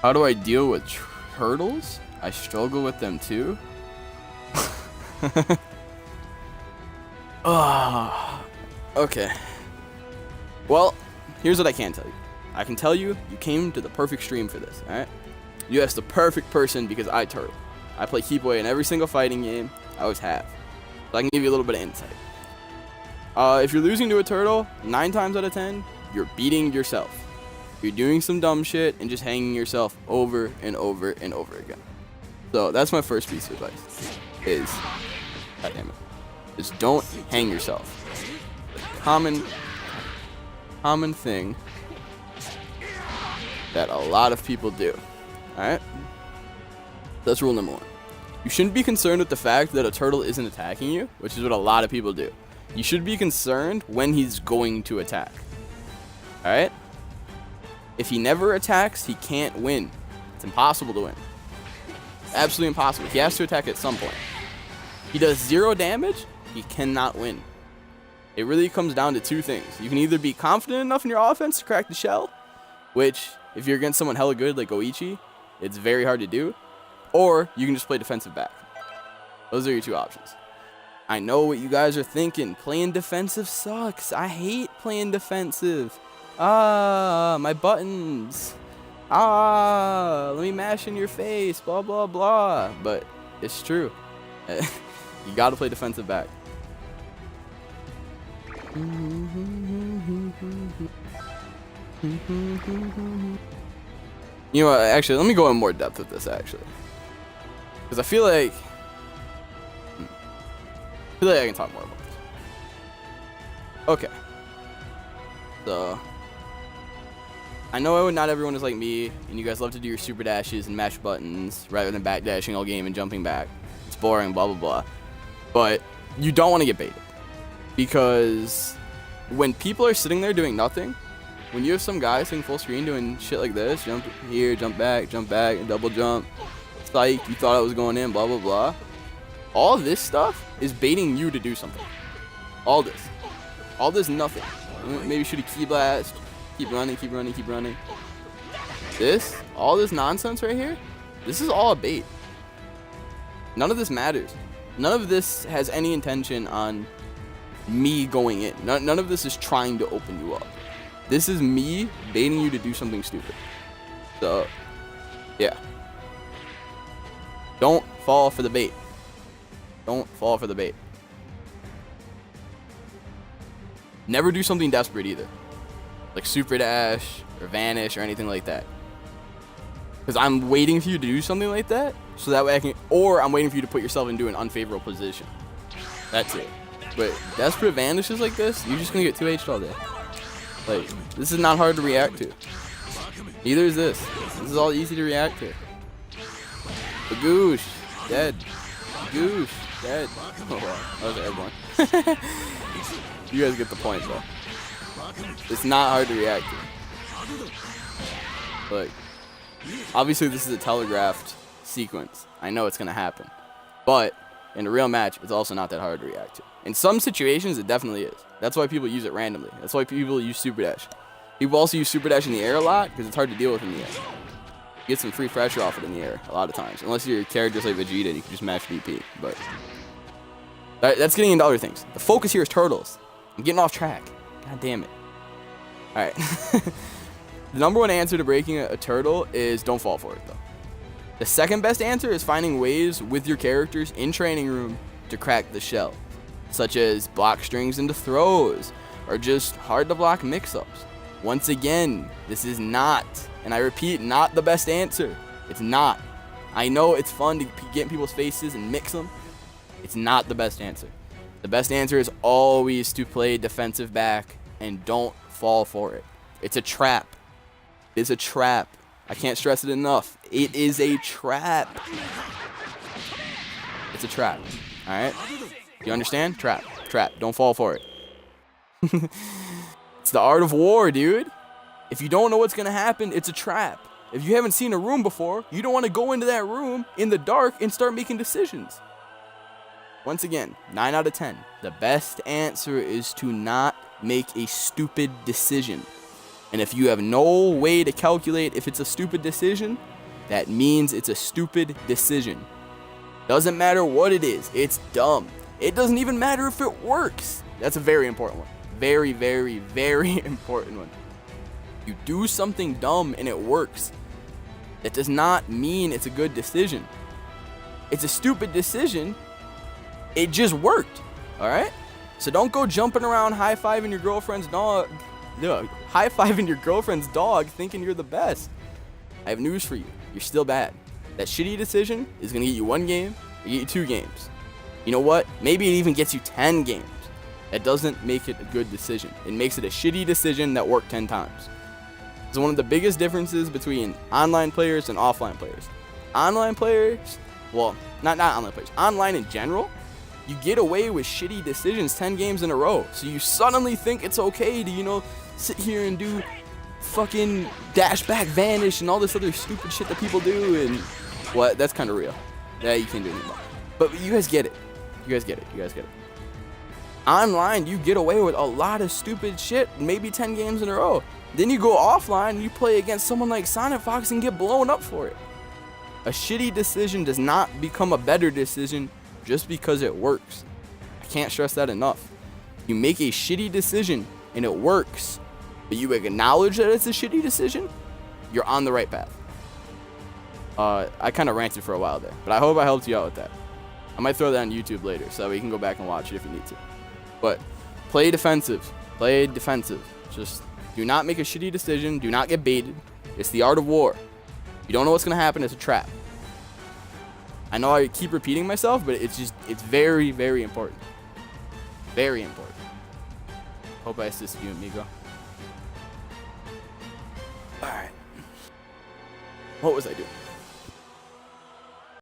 How do I deal with turtles? I struggle with them too. Okay. Well, here's what I can tell you. I can tell you, you came to the perfect stream for this, alright? You asked the perfect person because I turtle. I play keep away in every single fighting game. I always have. So I can give you a little bit of insight. If you're losing to a turtle, 9 times out of 10, you're beating yourself. You're doing some dumb shit and just hanging yourself over and over and over again. So that's my first piece of advice. God damn it. Just don't hang yourself. Common thing that a lot of people do. Alright? That's rule number 1. You shouldn't be concerned with the fact that a turtle isn't attacking you, which is what a lot of people do. You should be concerned when he's going to attack. Alright? If he never attacks, he can't win. It's impossible to win. Absolutely impossible. He has to attack at some point. He does 0 damage, he cannot win. It really comes down to 2 things. You can either be confident enough in your offense to crack the shell, which, if you're against someone hella good like Goichi, it's very hard to do, or you can just play defensive back. Those are your 2 options. I know what you guys are thinking. Playing defensive sucks. I hate playing defensive. My buttons. Let me mash in your face. Blah, blah, blah. But it's true. You gotta play defensive back. You know what, actually, let me go in more depth with this, actually. Because I feel like I can talk more about this. Okay. So, I know not everyone is like me, and you guys love to do your super dashes and mash buttons rather than backdashing all game and jumping back. It's boring, blah, blah, blah. But you don't want to get baited. Because when people are sitting there doing nothing, when you have some guy sitting full screen doing shit like this, jump here, jump back, and double jump, psych, you thought I was going in, blah, blah, blah. All this stuff is baiting you to do something. All this nothing. Maybe shoot a key blast, keep running. All this nonsense right here, this is all a bait. None of this matters. None of this has any intention on me going in. None of this is trying to open you up. This is me baiting you to do something stupid. So, yeah. Don't fall for the bait. Don't fall for the bait. Never do something desperate either. Like super dash or vanish or anything like that. Because I'm waiting for you to do something like that, so that way I can, or I'm waiting for you to put yourself into an unfavorable position. That's it. But desperate vanishes like this, you're just gonna get 2H'd all day. Like, this is not hard to react to. Neither is this. This is all easy to react to. Bagoosh, dead. Bagoosh, dead. Oh wow, that was everyone. You guys get the point though. It's not hard to react to. Like, obviously this is a telegraphed sequence. I know it's gonna happen. But in a real match, it's also not that hard to react to. In some situations, it definitely is. That's why people use it randomly. That's why people use Super Dash. People also use Super Dash in the air a lot because it's hard to deal with in the air. You get some free pressure off it in the air a lot of times. Unless you're a character just like Vegeta and you can just mash DP. But that's getting into other things. The focus here is turtles. I'm getting off track. God damn it. Alright. The number 1 answer to breaking a turtle is don't fall for it, though. The second best answer is finding ways with your characters in training room to crack the shell, such as block strings into throws, or just hard to block mix-ups. Once again, this is not, and I repeat, not the best answer. It's not. I know it's fun to get in people's faces and mix them. It's not the best answer. The best answer is always to play defensive back and don't fall for it. It's a trap. It's a trap. I can't stress it enough. It is a trap. It's a trap. Alright? You understand? Trap. Trap. Don't fall for it. It's the art of war, dude. If you don't know what's going to happen, it's a trap. If you haven't seen a room before, you don't want to go into that room in the dark and start making decisions. Once again, 9 out of 10. The best answer is to not make a stupid decision. And if you have no way to calculate if it's a stupid decision, that means it's a stupid decision. Doesn't matter what it is, it's dumb. It doesn't even matter if it works. That's a very important one. Very, very, very important one. You do something dumb and it works. That does not mean it's a good decision. It's a stupid decision. It just worked. All right? So don't go jumping around high-fiving your girlfriend's dog. No, high-fiving your girlfriend's dog thinking you're the best. I have news for you. You're still bad. That shitty decision is going to get you 1 game or get you 2 games. You know what? Maybe it even gets you 10 games. That doesn't make it a good decision. It makes it a shitty decision that worked 10 times. It's one of the biggest differences between online players and offline players. Online players, well, not online players, online in general, you get away with shitty decisions 10 games in a row. So you suddenly think it's okay to, sit here and do fucking dash back vanish and all this other stupid shit that people do. And what? That's kind of real. Yeah, you can't do it anymore. But you guys get it. You guys get it. Online, you get away with a lot of stupid shit, maybe 10 games in a row. Then you go offline and you play against someone like Sonic Fox and get blown up for it. A shitty decision does not become a better decision just because it works. I can't stress that enough. You make a shitty decision and it works, but you acknowledge that it's a shitty decision, you're on the right path. I kind of ranted for a while there, but I hope I helped you out with that. I might throw that on YouTube later so you can go back and watch it if you need to. But play defensive. Play defensive. Just do not make a shitty decision. Do not get baited. It's the art of war. You don't know what's going to happen. It's a trap. I know I keep repeating myself, but it's very, very important. Very important. Hope I assist you, amigo. Alright. What was I doing?